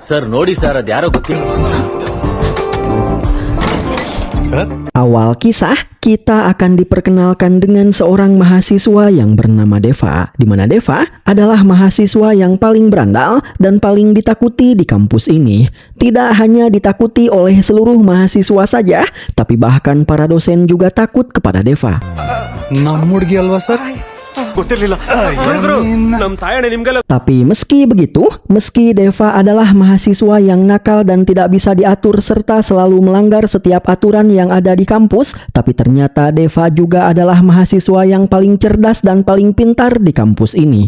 ಸರ್ ನೋಡಿ ಸರ್ ಅದ್ಯಾರೋ ಗೊತ್ತಿಲ್ಲ. Awal kisah, kita akan diperkenalkan dengan seorang mahasiswa yang bernama Deva, di mana Deva adalah mahasiswa yang paling berandal dan paling ditakuti di kampus ini. Tidak hanya ditakuti oleh seluruh mahasiswa saja, tapi bahkan para dosen juga takut kepada Deva. Tapi meski begitu, meski Deva adalah mahasiswa yang nakal dan tidak bisa diatur serta selalu melanggar setiap aturan yang ada di kampus, tapi ternyata Deva juga adalah mahasiswa yang paling cerdas dan paling pintar di kampus ini.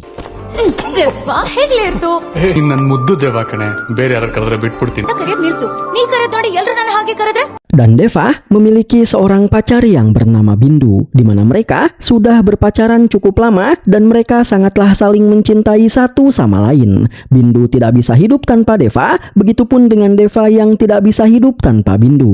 ನನ್ ಮುದ್ದು ದೇವ ಕಣೆ, ಬೇರೆ ಯಾರು ಕರೆದ್ರೆ ಬಿಟ್ಬಿಡ್ತೀನಿ. Dan Deva memiliki seorang pacar yang bernama Bindu, di mana mereka sudah berpacaran cukup lama dan mereka sangatlah saling mencintai satu sama lain. Bindu tidak bisa hidup tanpa Deva, begitupun dengan Deva yang tidak bisa hidup tanpa Bindu.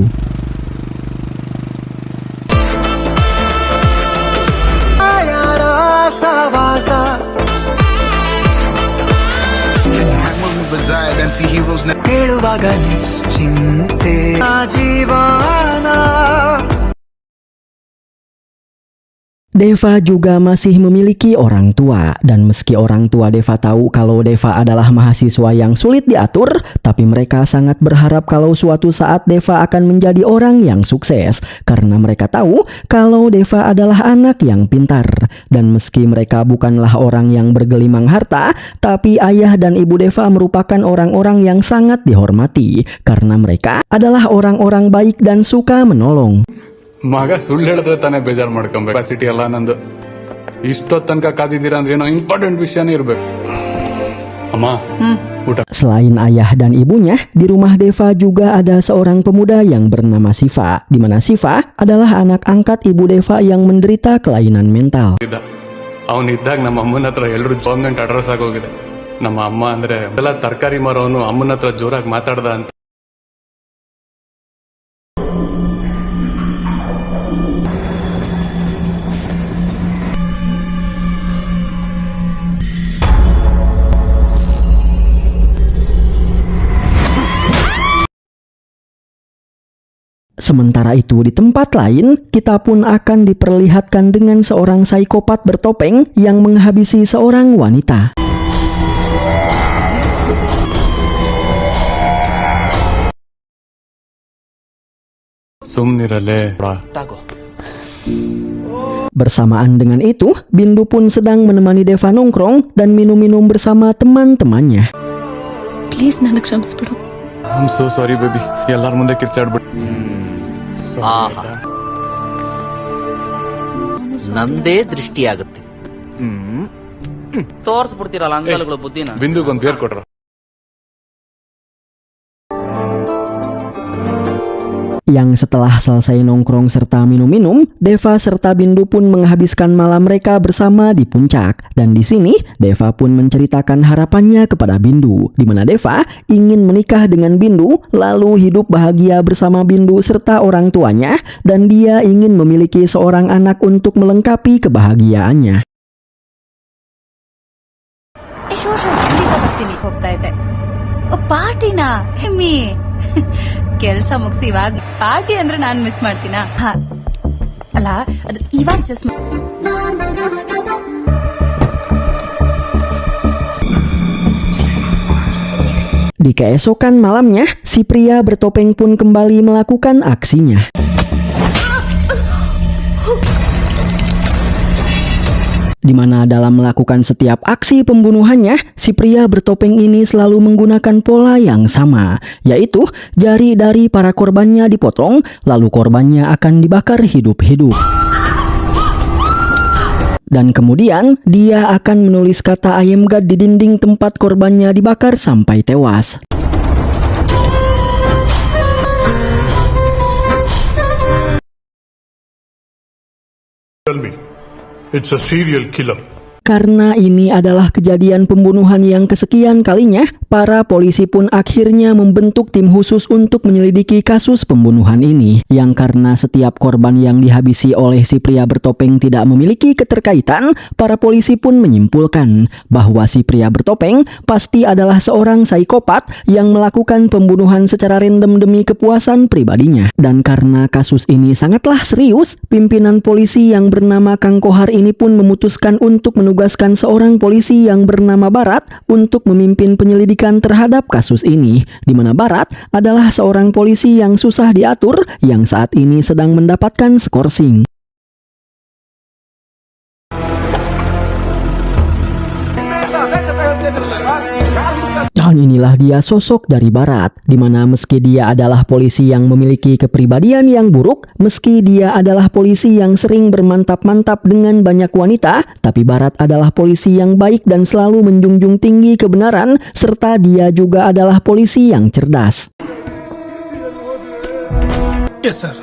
Deva juga masih memiliki orang tua, dan meski orang tua Deva tahu kalau Deva adalah mahasiswa yang sulit diatur, tapi mereka sangat berharap kalau suatu saat Deva akan menjadi orang yang sukses, karena mereka tahu kalau Deva adalah anak yang pintar. Dan meski mereka bukanlah orang yang bergelimang harta, tapi ayah dan ibu Deva merupakan orang-orang yang sangat dihormati, karena mereka adalah orang-orang baik dan suka menolong. ಮಗ ಸುಳ್ಳು ಹೇಳಿದ್ರೆ ತಾನೇ ಬೇಜಾರ್ ಮಾಡ್ಕೊಂಬೇಕು. ಕೆಪಾಸಿಟಿ ಎಲ್ಲ ನಂದು. ಇಷ್ಟೊತ್ತು ತನಕ ಕಾದಿದ್ದೀರಾ ಅಂದ್ರೆ ಏನೋ ಇಂಪಾರ್ಟೆಂಟ್ ವಿಷಯನೇ ಇರ್ಬೇಕು. ಅಮ್ಮ ಊಟ. Selain ayah dan ibunya, di rumah Deva juga ada seorang pemuda yang bernama Siva, di mana Siva adalah anak angkat ibu Deva yang menderita kelainan mental. ಅವನಿದ್ದಾಗ ನಮ್ಮ ಅಮ್ಮನ ಹತ್ರ ಎಲ್ಲರೂ ಗವರ್ಮೆಂಟ್ ಅಡ್ರೆಸ್ ಆಗೋಗಿದೆ. ನಮ್ಮ ಅಮ್ಮ ಅಂದ್ರೆ ಎಲ್ಲ ತರಕಾರಿ ಮಾರೋನು ಅಮ್ಮನ ಹತ್ರ ಜೋರಾಗಿ ಮಾತಾಡ್ದ ಅಂತ. Sementara itu di tempat lain, kita pun akan diperlihatkan dengan seorang psikopat bertopeng yang menghabisi seorang wanita. ಸುಮ್ನಿರಲೇ. Bersamaan dengan itu, Bindu pun sedang menemani Deva nongkrong dan minum-minum bersama teman-temannya. Please ನನ್ನ ಕ್ಷಮಿಸ್ಬಿಡು. I'm so sorry baby. ಎಲ್ಲಾರ ಮುಂದೆ ಕಿರ್ಚಾಡ್ಬಿಟ್ಟು. ನಂದೇ ದೃಷ್ಟಿಯಾಗುತ್ತೆ. ತೋರ್ಸ್ಬಿಡ್ತೀರಲ್ಲ ಅಂಗಲ್ಗಳು ಬುದ್ಧಿನ. ಬಿಂದುಗೊಂದು ಬೇರ್ ಕೊಟ್ರ. Yang setelah selesai nongkrong serta minum-minum, Deva serta Bindu pun menghabiskan malam mereka bersama di puncak. Dan di sini, Deva pun menceritakan harapannya kepada Bindu, di mana Deva ingin menikah dengan Bindu, lalu hidup bahagia bersama Bindu serta orang tuanya, dan dia ingin memiliki seorang anak untuk melengkapi kebahagiaannya. ಕೆಲಸ ಮುಗಿಸಿ ಇವಾಗ ಪಾರ್ಟಿ ಅಂದ್ರೆ ನಾನು ಮಿಸ್ ಮಾಡ್ತೀನಾ? ಅಲ್ಲ ಅದು ಇವಾಗ just Di keesokan malamnya, si pria bertopeng pun kembali melakukan aksinya. Di mana dalam melakukan setiap aksi pembunuhannya, si pria bertopeng ini selalu menggunakan pola yang sama, yaitu jari dari para korbannya dipotong, lalu korbannya akan dibakar hidup-hidup. Dan kemudian dia akan menulis kata I am God di dinding tempat korbannya dibakar sampai tewas. Tell me, it's a serial killer. Karena ini adalah kejadian pembunuhan yang kesekian kalinya, para polisi pun akhirnya membentuk tim khusus untuk menyelidiki kasus pembunuhan ini. Yang karena setiap korban yang dihabisi oleh si pria bertopeng tidak memiliki keterkaitan, para polisi pun menyimpulkan bahwa si pria bertopeng pasti adalah seorang psikopat yang melakukan pembunuhan secara random demi kepuasan pribadinya. Dan karena kasus ini sangatlah serius, pimpinan polisi yang bernama Kang Kohar ini pun memutuskan untuk menugaskan seorang polisi yang bernama Barat untuk memimpin penyelidikan terhadap kasus ini, di mana Barat adalah seorang polisi yang susah diatur yang saat ini sedang mendapatkan skorsing. Dan inilah dia sosok dari Barat, di mana meski dia adalah polisi yang memiliki kepribadian yang buruk, meski dia adalah polisi yang sering bermantap-mantap dengan banyak wanita, tapi Barat adalah polisi yang baik dan selalu menjunjung tinggi kebenaran, serta dia juga adalah polisi yang cerdas.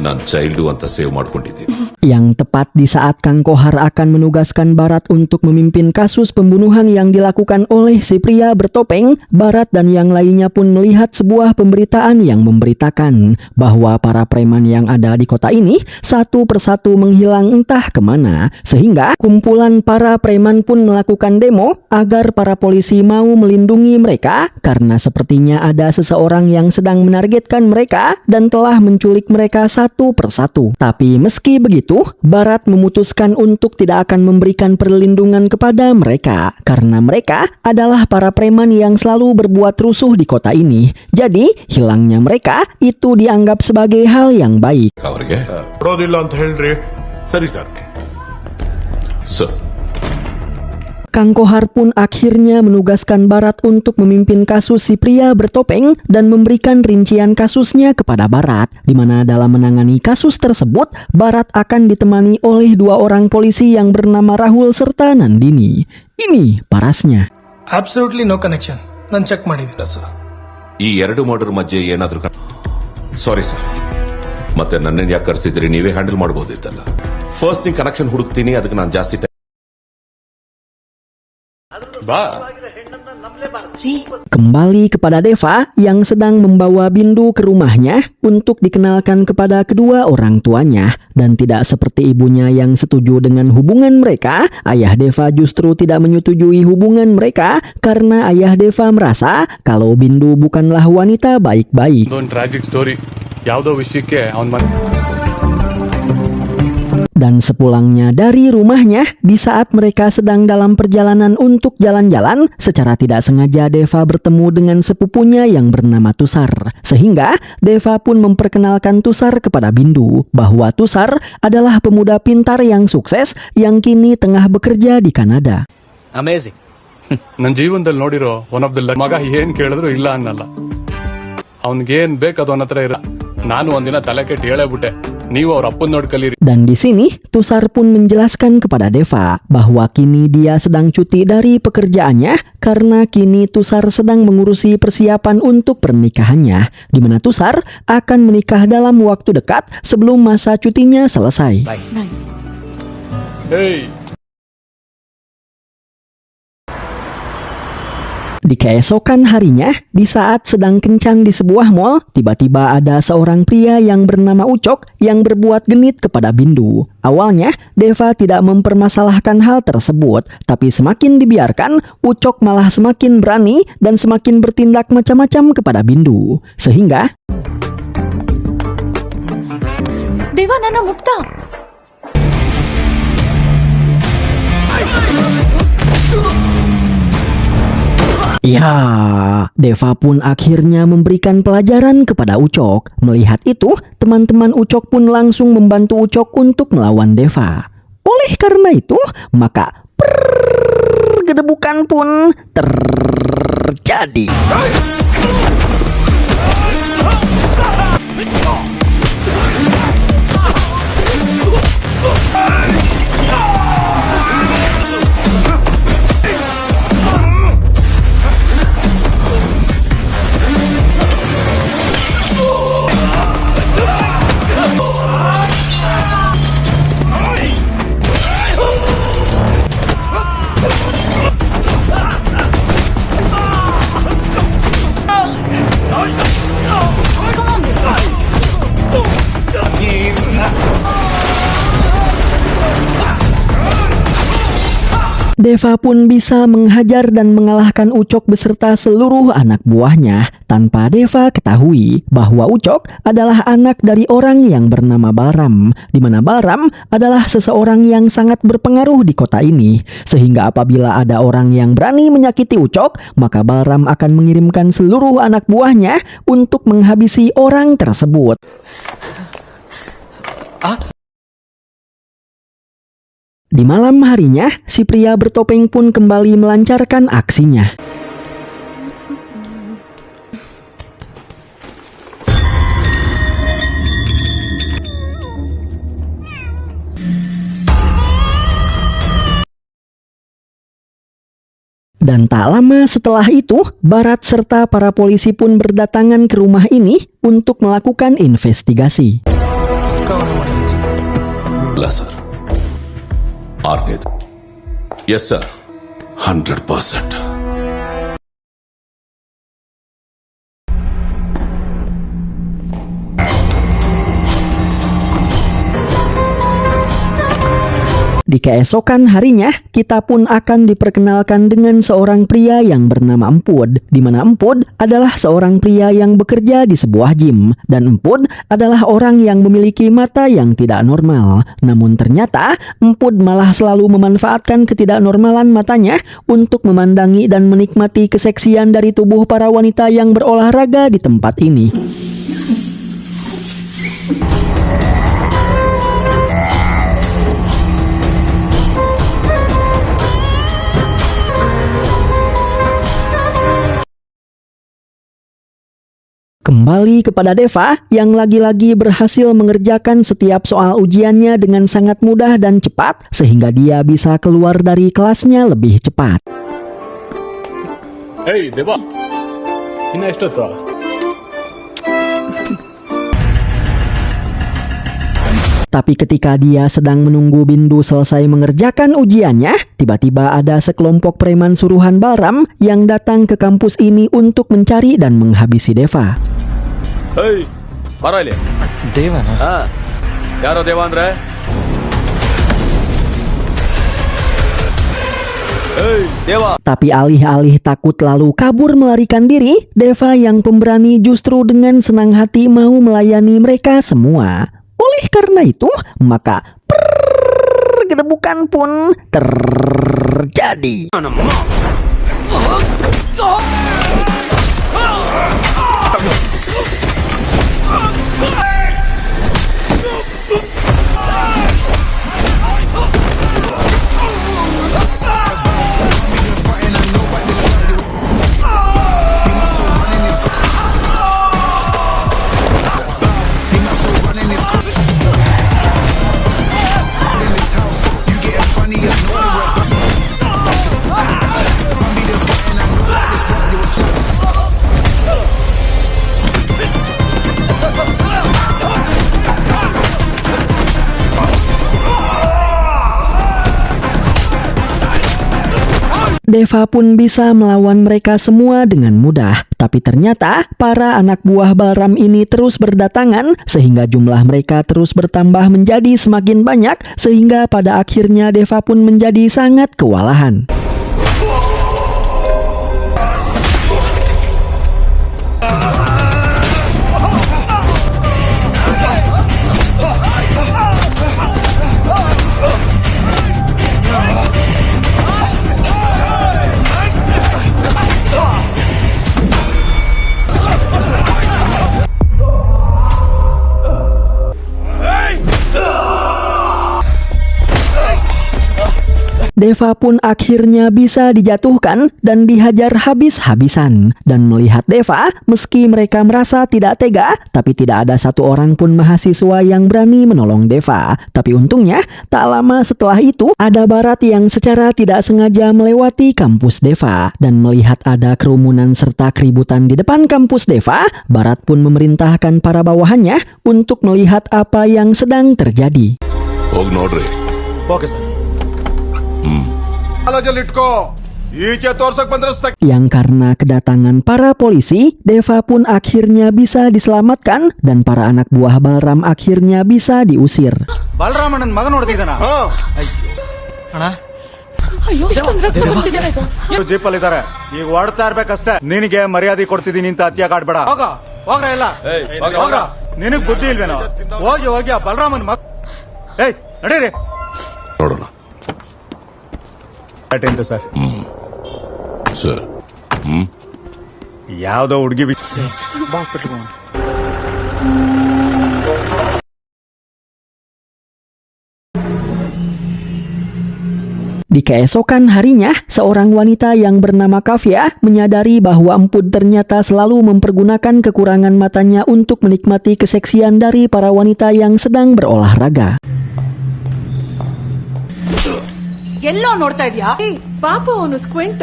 ನಾನು ಚೈಲ್ಡು ಅಂತ ಸೇವ್ ಮಾಡ್ಕೊಂಡಿದ್ದೀನಿ. Yang tepat di saat Kang Kohar akan menugaskan Barat untuk memimpin kasus pembunuhan yang dilakukan oleh si pria bertopeng, Barat dan yang lainnya pun melihat sebuah pemberitaan yang memberitakan bahwa para preman yang ada di kota ini satu persatu menghilang entah kemana, sehingga kumpulan para preman pun melakukan demo agar para polisi mau melindungi mereka karena sepertinya ada seseorang yang sedang menargetkan mereka dan telah menculik mereka satu persatu. Tapi meski begitu, Barat memutuskan untuk tidak akan memberikan perlindungan kepada mereka karena mereka adalah para preman yang selalu berbuat rusuh di kota ini. Jadi, hilangnya mereka itu dianggap sebagai hal yang baik. ಅವ್ರಿಗೆ ಬರೋದಿಲ್ಲ ಅಂತ ಹೇಳ್ರಿ. ಸರಿ sir. Sir Kang Kohar pun akhirnya menugaskan Barat untuk memimpin kasus si pria bertopeng dan memberikan rincian kasusnya kepada Barat, di mana dalam menangani kasus tersebut, Barat akan ditemani oleh dua orang polisi yang bernama Rahul serta Nandini. Ini parasnya. Absolutely no connection. ನಾನು check ಮಾಡಿದ್ದೆ. Sir ಈ ಎರಡು ಮರ್ಡರ್ ಮಧ್ಯೆ ಏನಾದರೂ sorry sir, ಮತ್ತೆ ನನ್ನನ್ನು ಯಾಕೆ ಕರೆಸಿದ್ರಿ? ನೀವೇ ಹ್ಯಾಂಡಲ್ ಮಾಡಬಹುದಿತ್ತಲ್ಲ. ಫಸ್ಟ್ ಥಿಂಗ್ ಕನೆಕ್ಷನ್ ಹುಡುಕ್ತೀನಿ, ಅದಕ್ಕೆ ನಾನು ಜಾಸ್ತಿ Ba, Kembali kepada Deva yang sedang membawa Bindu ke rumahnya untuk dikenalkan kepada kedua orang tuanya. Dan tidak seperti ibunya yang setuju dengan hubungan mereka, ayah Deva justru tidak menyetujui hubungan mereka karena ayah Deva merasa kalau Bindu bukanlah wanita baik-baik. ಇದೊಂದು tragic story. ಯಾವುದೋ ವಿಷಯಕ್ಕೆ ಅವನ Dan sepulangnya dari rumahnya, di saat mereka sedang dalam perjalanan untuk jalan-jalan, secara tidak sengaja Deva bertemu dengan sepupunya yang bernama Tusar. Sehingga Deva pun memperkenalkan Tusar kepada Bindu bahwa Tusar adalah pemuda pintar yang sukses yang kini tengah bekerja di Kanada. Amazing. ನನ್ನ ಜೀವನದಲ್ಲಿ ನೋಡಿರೋ one of the ಮಗ ಏನ್ ಕೇಳಿದ್ರು ಇಲ್ಲ ಅನ್ನಲ್ಲ. ಅವನ್ಗೇನ್ ಬೇಕು ಅದು ಅವನ ಹತ್ರ ಇರ. ನಾನು ಒಂದಿನ ತಲೆ ಕೆಟ್ಟು ಹೇಳೇಬಿಟ್ಟೆ, ನೀವು ಅವ್ರ ಅಪ್ಪನ್ ನೋಡಿ ಕಲೀರಿ. Dan di sini Tusar pun menjelaskan kepada Deva bahwa kini dia sedang cuti dari pekerjaannya karena kini Tusar sedang mengurusi persiapan untuk pernikahannya, di mana Tusar akan menikah dalam waktu dekat sebelum masa cutinya selesai. Hey. Di keesokan harinya, di saat sedang kencan di sebuah mall, tiba-tiba ada seorang pria yang bernama Ucok yang berbuat genit kepada Bindu. Awalnya, Deva tidak mempermasalahkan hal tersebut, tapi semakin dibiarkan, Ucok malah semakin berani dan semakin bertindak macam-macam kepada Bindu. Sehingga ದೇವ ನನ್ನ ಮುಕ್ತ. ya, Deva pun akhirnya memberikan pelajaran kepada Ucok. Melihat itu, teman-teman Ucok pun langsung membantu Ucok untuk melawan Deva. Oleh karena itu, maka pergedebukan pun terjadi. Deva pun bisa menghajar dan mengalahkan Ucok beserta seluruh anak buahnya tanpa Deva ketahui bahwa Ucok adalah anak dari orang yang bernama Balram, di mana Balram adalah seseorang yang sangat berpengaruh di kota ini, sehingga apabila ada orang yang berani menyakiti Ucok, maka Balram akan mengirimkan seluruh anak buahnya untuk menghabisi orang tersebut. Di malam harinya, si pria bertopeng pun kembali melancarkan aksinya. Dan tak lama setelah itu, Barat serta para polisi pun berdatangan ke rumah ini untuk melakukan investigasi. Sir. Arnett. Yes, sir. 100%. Di keesokan harinya, kita pun akan diperkenalkan dengan seorang pria yang bernama Empud, di mana Empud adalah seorang pria yang bekerja di sebuah gym, dan Empud adalah orang yang memiliki mata yang tidak normal. Namun ternyata, Empud malah selalu memanfaatkan ketidaknormalan matanya untuk memandangi dan menikmati keseksian dari tubuh para wanita yang berolahraga di tempat ini. Kembali kepada Deva yang lagi-lagi berhasil mengerjakan setiap soal ujiannya dengan sangat mudah dan cepat sehingga dia bisa keluar dari kelasnya lebih cepat. Hey, Deva. Iನ್ನ ಎಷ್ಟೊತ್ತು? Tapi ketika dia sedang menunggu Bindu selesai mengerjakan ujiannya, tiba-tiba ada sekelompok preman suruhan Balram yang datang ke kampus ini untuk mencari dan menghabisi Deva. Hey, baro ಇಲ್ಲಿ. ದೇವನಾ? ಹಾ. ಯಾರೋ ದೇವ ಅಂದ್ರೆ? Hey, Dewa. Tapi alih-alih takut lalu kabur melarikan diri, Deva yang pemberani justru dengan senang hati mau melayani mereka semua. Oleh karena itu, maka pergedebukan pun terjadi. Deva pun bisa melawan mereka semua dengan mudah. Tapi ternyata para anak buah Balram ini terus berdatangan sehingga jumlah mereka terus bertambah menjadi semakin banyak sehingga pada akhirnya Deva pun menjadi sangat kewalahan. Deva pun akhirnya bisa dijatuhkan dan dihajar habis-habisan. Dan melihat Deva, meski mereka merasa tidak tega, tapi tidak ada satu orang pun mahasiswa yang berani menolong Deva. Tapi untungnya, tak lama setelah itu, ada Barat yang secara tidak sengaja melewati kampus Deva. Dan melihat ada kerumunan serta keributan di depan kampus Deva, Barat pun memerintahkan para bawahannya untuk melihat apa yang sedang terjadi. ಹೋಗ್ ನೋಡ್ರಿ. Okay sir. Yang karena kedatangan para polisi, Deva pun akhirnya bisa diselamatkan dan para anak buah Balram akhirnya bisa diusir. ಬಲರಾಮಣ್ಣನ ಮಗ ನೋಡ್ತಿದ್ದಾನ? ಅಣ್ಣ ಅಯ್ಯೋ ಇಷ್ಟೊಂದ್ ರಕ್ತ ಬರ್ತಿದೆ. ಜೀಪ್ ಅಲ್ಲಿ ಇದಾರೆ, ಈಗ ಹೊಡ್ತಾ ಇರ್ಬೇಕಷ್ಟೇ. ನಿನಗೆ ಮರ್ಯಾದೆ ಕೊಡ್ತಿದ್ದೀನಿ ಅಂತ ಅತ್ಯಾಗ ಆಡ್ಬೇಡ. ಹೋಗ್ರ ಇಲ್ಲ, ಹೋಗ್ರ. ನಿನಗ್ ಬುದ್ಧಿ ಇಲ್ವೇನೋ? ಹೋಗಿ ಹೋಗಿ ಆ ಬಲರಾಮನ್ ಏಯ್ ನಡೀರಿ. ನೋಡೋಣ ಎಂತ ಸರ್, ಸರ್. ಯಾವ್ದೋ ಹುಡುಗಿ Di keesokan harinya, seorang wanita yang bernama Kavya menyadari bahwa Emput ternyata selalu mempergunakan kekurangan matanya untuk menikmati keseksian dari para wanita yang sedang berolahraga. ಎಲ್ಲೋ ನೋಡ್ತಾ ಇದ್ಯಾ? ಪಾಪ ಅವನು ಸ್ಕ್ವಿಂಟ್.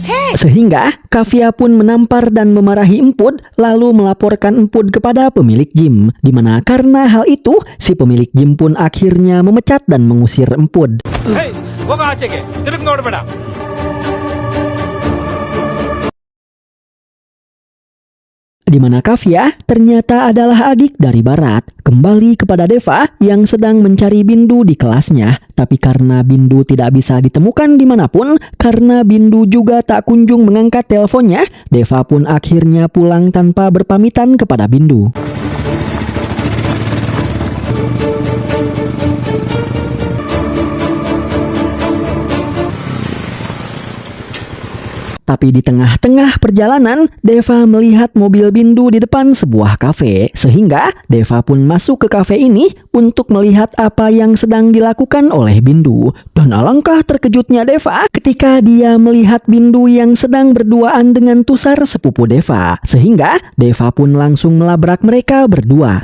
ಹೇ Sehingga Kavya pun menampar dan memarahi Emput lalu melaporkan Emput kepada pemilik gym, di mana karena hal itu si pemilik gym pun akhirnya memecat dan mengusir Emput. ಹೋಗ ಆಚೆಗೆ, ತಿರುಗಿ ನೋಡ್ಬೇಡ. Di mana Kavya ternyata adalah adik dari Barat, kembali kepada Deva yang sedang mencari Bindu di kelasnya. Tapi karena Bindu tidak bisa ditemukan dimanapun, karena Bindu juga tak kunjung mengangkat teleponnya, Deva pun akhirnya pulang tanpa berpamitan kepada Bindu. Tapi di tengah-tengah perjalanan, Deva melihat mobil Bindu di depan sebuah kafe. Sehingga Deva pun masuk ke kafe ini untuk melihat apa yang sedang dilakukan oleh Bindu. Dan alangkah terkejutnya Deva ketika dia melihat Bindu yang sedang berduaan dengan Tusar sepupu Deva. Sehingga Deva pun langsung melabrak mereka berdua.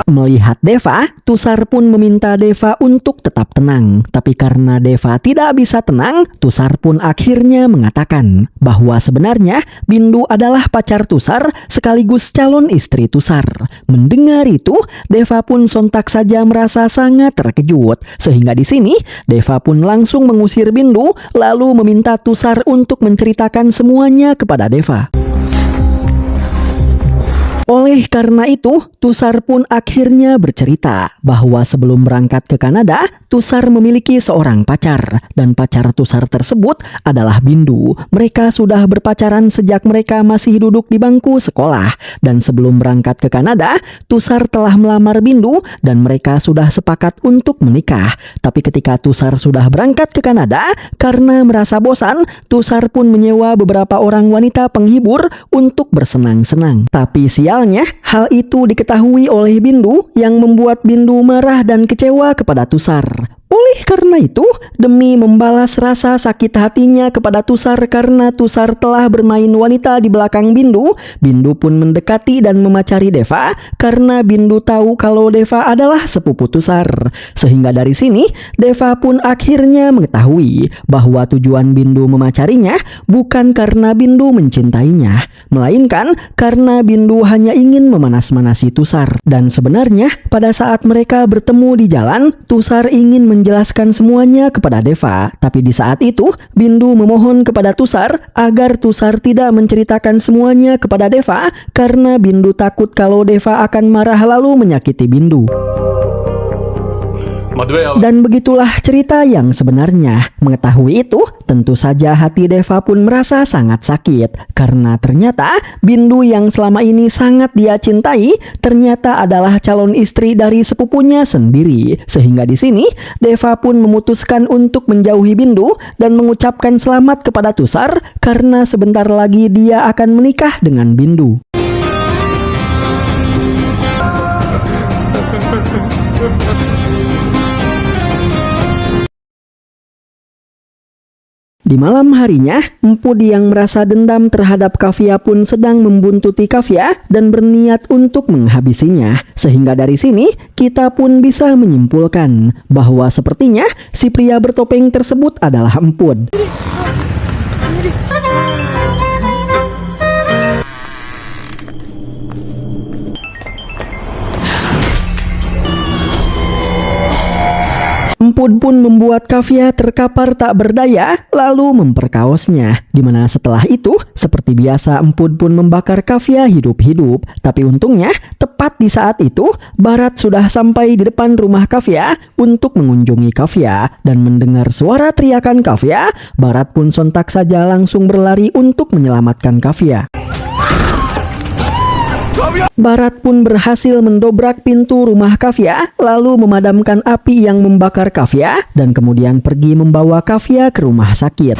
Melihat Deva, Tusar pun meminta Deva untuk tetap tenang. Tapi karena Deva tidak bisa tenang, Tusar pun akhirnya mengatakan bahwa sebenarnya Bindu adalah pacar Tusar sekaligus calon istri Tusar. Mendengar itu, Deva pun sontak saja merasa sangat terkejut. Sehingga di sini, Deva pun langsung mengusir Bindu lalu meminta Tusar untuk menceritakan semuanya kepada Deva. Oleh karena itu, Tusar pun akhirnya bercerita bahwa sebelum berangkat ke Kanada, Tusar memiliki seorang pacar, dan pacar Tusar tersebut adalah Bindu. Mereka sudah berpacaran sejak mereka masih duduk di bangku sekolah, dan sebelum berangkat ke Kanada, Tusar telah melamar Bindu dan mereka sudah sepakat untuk menikah. Tapi ketika Tusar sudah berangkat ke Kanada, karena merasa bosan, Tusar pun menyewa beberapa orang wanita penghibur untuk bersenang-senang. Tapi sialnya, hal itu diketahui oleh Bindu yang membuat Bindu marah dan kecewa kepada Tusar. Oleh karena itu, demi membalas rasa sakit hatinya kepada Tusar karena Tusar telah bermain wanita di belakang Bindu, Bindu pun mendekati dan memacari Deva karena Bindu tahu kalau Deva adalah sepupu Tusar. Sehingga dari sini, Deva pun akhirnya mengetahui bahwa tujuan Bindu memacarinya bukan karena Bindu mencintainya, melainkan karena Bindu hanya ingin memanas-manasi Tusar. Dan sebenarnya, pada saat mereka bertemu di jalan, Tusar ingin menjelaskan semuanya kepada Deva. Tapi di saat itu, Bindu memohon kepada Tusar agar Tusar tidak menceritakan semuanya kepada Deva karena Bindu takut kalau Deva akan marah lalu menyakiti Bindu. Dan begitulah cerita yang sebenarnya. Mengetahui itu, tentu saja hati Deva pun merasa sangat sakit karena ternyata Bindu yang selama ini sangat dia cintai ternyata adalah calon istri dari sepupunya sendiri. Sehingga di sini Deva pun memutuskan untuk menjauhi Bindu dan mengucapkan selamat kepada Tusar karena sebentar lagi dia akan menikah dengan Bindu. Di malam harinya, Emput yang merasa dendam terhadap Kavya pun sedang membuntuti Kavya dan berniat untuk menghabisinya. Sehingga dari sini, kita pun bisa menyimpulkan bahwa sepertinya si pria bertopeng tersebut adalah Emput. Emput Empud pun membuat Kafia terkapar tak berdaya, lalu memperkaosnya. Dimana setelah itu, seperti biasa Empud pun membakar Kafia hidup-hidup. Tapi untungnya, tepat di saat itu, Barat sudah sampai di depan rumah Kafia untuk mengunjungi Kafia. Dan mendengar suara teriakan Kafia, Barat pun sontak saja langsung berlari untuk menyelamatkan Kafia. Barat pun berhasil mendobrak pintu rumah Kafia, lalu memadamkan api yang membakar Kafia, dan kemudian pergi membawa Kafia ke rumah sakit.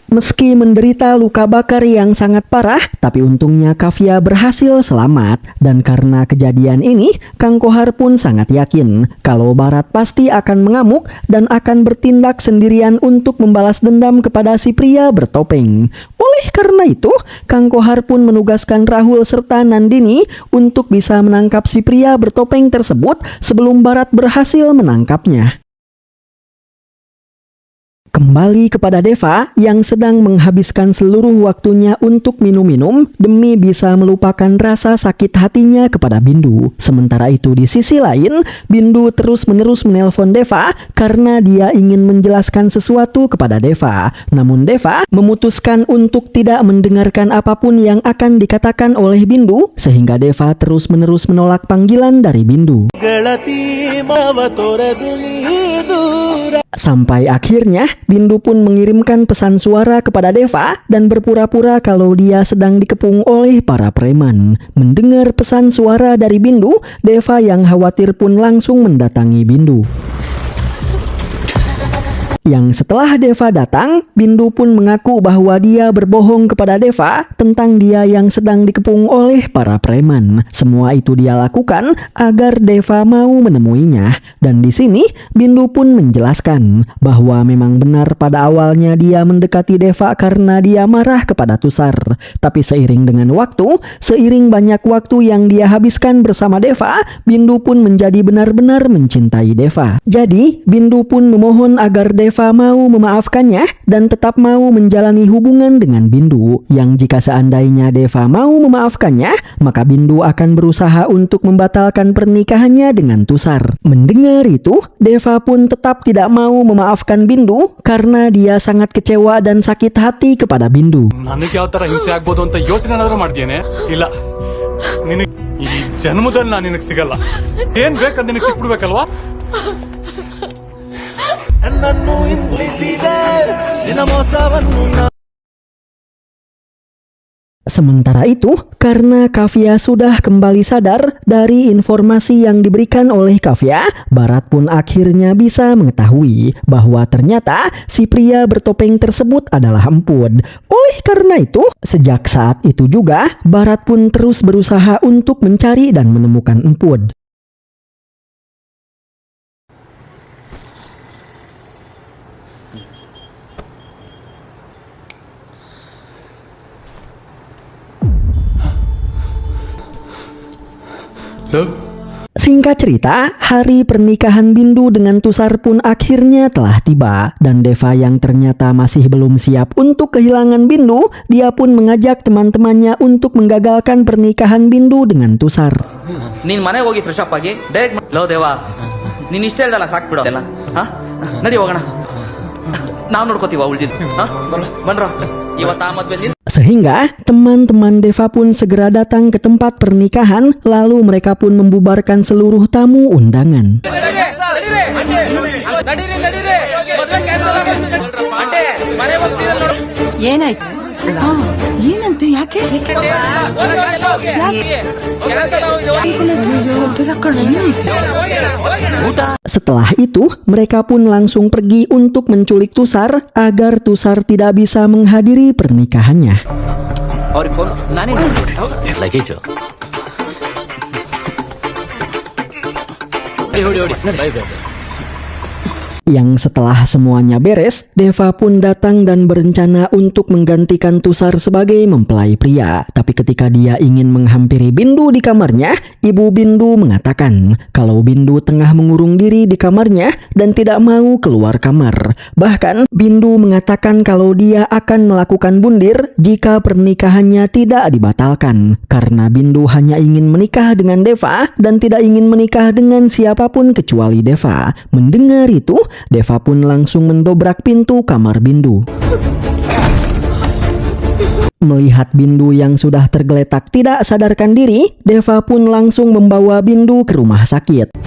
Meski menderita luka bakar yang sangat parah, tapi untungnya Kafia berhasil selamat. Dan karena kejadian ini, Kang Kohar pun sangat yakin kalau Barat pasti akan mengamuk dan akan bertindak sendirian untuk membalas dendam kepada si pria bertopeng. Oleh karena itu, Kang Kohar pun menugaskan Rahul serta Nandini untuk bisa menangkap si pria bertopeng tersebut sebelum Barat berhasil menangkapnya. Kembali kepada Deva yang sedang menghabiskan seluruh waktunya untuk minum-minum demi bisa melupakan rasa sakit hatinya kepada Bindu. Sementara itu di sisi lain, Bindu terus-menerus menelpon Deva karena dia ingin menjelaskan sesuatu kepada Deva. Namun Deva memutuskan untuk tidak mendengarkan apapun yang akan dikatakan oleh Bindu, sehingga Deva terus-menerus menolak panggilan dari Bindu. Sampai akhirnya Bindu pun mengirimkan pesan suara kepada Deva dan berpura-pura kalau dia sedang dikepung oleh para preman. Mendengar pesan suara dari Bindu, Deva yang khawatir pun langsung mendatangi Bindu. Yang setelah Deva datang, Bindu pun mengaku bahwa dia berbohong kepada Deva tentang dia yang sedang dikepung oleh para preman. Semua itu dia lakukan agar Deva mau menemuinya. Dan di sini Bindu pun menjelaskan bahwa memang benar pada awalnya dia mendekati Deva karena dia marah kepada Tusar. Tapi seiring dengan waktu, seiring banyak waktu yang dia habiskan bersama Deva, Bindu pun menjadi benar-benar mencintai Deva. Jadi Bindu pun memohon agar Deva mau memaafkannya dan tetap mau menjalani hubungan dengan Bindu. Yang jika seandainya Deva mau memaafkannya, maka Bindu akan berusaha untuk membatalkan pernikahannya dengan Tusar. Mendengar itu, Deva pun tetap tidak mau memaafkan Bindu karena dia sangat kecewa dan sakit hati kepada Bindu. ನನಗೆ ಯಾವ ತರ ಹಿಂಸೆ ಆಗ್ಬೋದು ಅಂತ ಯೋಚನೆ ಏನಾದ್ರು ಮಾಡ್ತೀಯೇನೆ? ಇಲ್ಲ, ನಿನಗೆ ಈ ಜನ್ಮದಲ್ಲಿ ನಾನು ನಿನಗೆ ಸಿಗಲ್ಲ. ಏನ್ ಬೇಕಂತ ನಿನಗೆ ಸಿಕ್ಬಿಡ್ಬೇಕಲ್ವಾ? Sementara itu, karena Kafia sudah kembali sadar dari informasi yang diberikan oleh Kafia, Barat pun akhirnya bisa mengetahui bahwa ternyata si pria bertopeng tersebut adalah Empud. Oleh karena itu, sejak saat itu juga, Barat pun terus berusaha untuk mencari dan menemukan Empud. Singkat cerita, hari pernikahan Bindu dengan Tusar pun akhirnya telah tiba. Dan Deva yang ternyata masih belum siap untuk kehilangan Bindu, dia pun mengajak teman-temannya untuk menggagalkan pernikahan Bindu dengan Tusar. ನೀನ್ ಮನೆಗೆ ಹೋಗಿ fresh up ಆಗಿ direct low ದೇವಾ ನೀನ್ ಇಷ್ಟ ಹೇಳ್ದಲ್ಲ ಸಾಕ್ ಬಿಡು ಎಲ್ಲ ನಡಿ ಹೋಗೋಣ ನಾವ್ ನೋಡ್ಕೋತೀವ ಉಳ್ದಿದ್ದು ಬನ್ರ ಇವತ್ತು ಆ ಮದ್ವೆ ನಿನ್ Sehingga teman-teman Deva pun segera datang ke tempat pernikahan, lalu mereka pun membubarkan seluruh tamu undangan. ಏನಾಯ್ತು? ಏನಂತೆ? ಯಾಕೆ? Setelah itu, mereka pun langsung pergi untuk menculik Tusar agar Tusar tidak bisa menghadiri pernikahannya. Luggage Yang setelah semuanya beres, Deva pun datang dan berencana untuk menggantikan Tusar sebagai mempelai pria. Tapi ketika dia ingin menghampiri Bindu di kamarnya, ibu Bindu mengatakan kalau Bindu tengah mengurung diri di kamarnya dan tidak mau keluar kamar. Bahkan Bindu mengatakan kalau dia akan melakukan bundir jika pernikahannya tidak dibatalkan. Karena Bindu hanya ingin menikah dengan Deva dan tidak ingin menikah dengan siapapun kecuali Deva. Mendengar itu, Deva pun langsung mendobrak pintu kamar Bindu. Melihat Bindu yang sudah tergeletak tidak sadarkan diri, Deva pun langsung membawa Bindu ke rumah sakit.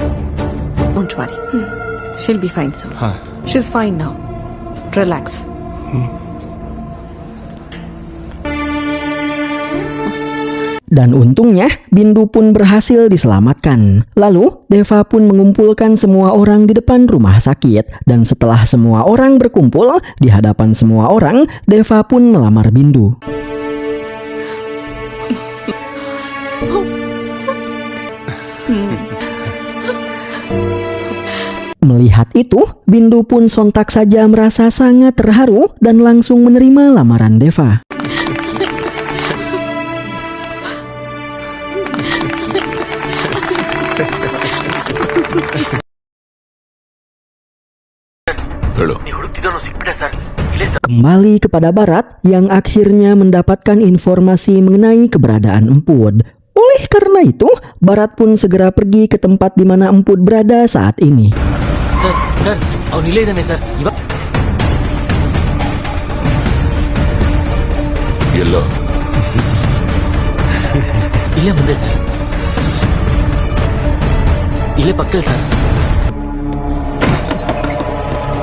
Don't worry. She'll be fine soon. She's fine now. Relax. Dan untungnya, Bindu pun berhasil diselamatkan. Lalu, Deva pun mengumpulkan semua orang di depan rumah sakit. Dan setelah semua orang berkumpul, di hadapan semua orang, Deva pun melamar Bindu. Melihat itu, Bindu pun sontak saja merasa sangat terharu dan langsung menerima lamaran Deva. ಹೇಳು. Kembali kepada Barat yang akhirnya mendapatkan informasi mengenai keberadaan Empud. Oleh karena itu, Barat pun segera pergi ke tempat di mana Empud berada saat ini. Sir ಅವ್ನು ಇಲ್ಲೇ ಇದ್ದಾನೆ ಸರ್. ಎಲ್ಲೋ ಇಲ್ಲೇ ಮುಂದೆ ಸರ್. ಇಲ್ಲೇ ಪಕ್ಕದಲ್ಲಿ sir.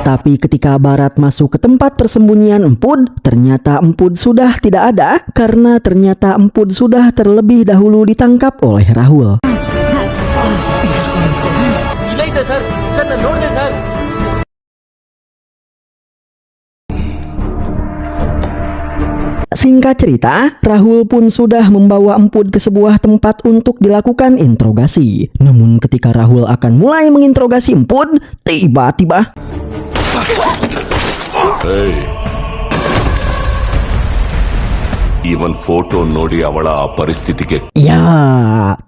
Tapi ketika Barat masuk ke tempat persembunyian Empud, ternyata Empud sudah tidak ada karena ternyata Empud sudah terlebih dahulu ditangkap oleh Rahul. ಇಲ್ಲ ಇದ್ದ sir. Sir ನಾನು ನೋಡಿದೆ sir. Singkat cerita, Rahul pun sudah membawa Empud ke sebuah tempat untuk dilakukan interogasi. Namun ketika Rahul akan mulai menginterogasi Empud, tiba-tiba ಇವನ್ ಫೋಟೋ ನೋಡಿ ಅವಳ ಆ ಪರಿಸ್ಥಿತಿಗೆ ya,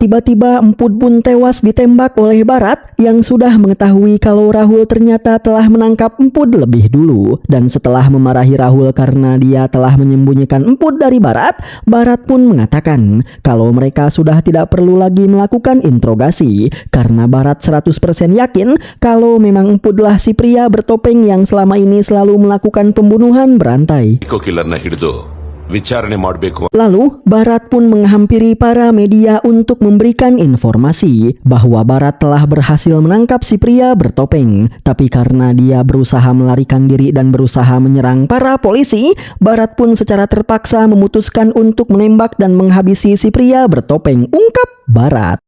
tiba-tiba Empud pun tewas ditembak oleh Barat yang sudah mengetahui kalau Rahul ternyata telah menangkap Empud lebih dulu. Dan setelah memarahi Rahul karena dia telah menyembunyikan Empud dari Barat, Barat pun mengatakan kalau mereka sudah tidak perlu lagi melakukan interogasi karena Barat 100% yakin kalau memang Empudlah si pria bertopeng yang selama ini selalu melakukan pembunuhan berantai. ಕಿಲ್ಲರ್ನ ಹಿಡಿದು ವಿಚಾರಣೆ ಮಾಡಬೇಕು. Lalu, Barat pun menghampiri para media untuk memberikan informasi bahwa Barat telah berhasil menangkap si pria bertopeng. Tapi karena dia berusaha melarikan diri dan berusaha menyerang para polisi, Barat pun secara terpaksa memutuskan untuk menembak dan menghabisi si pria bertopeng, ungkap Barat.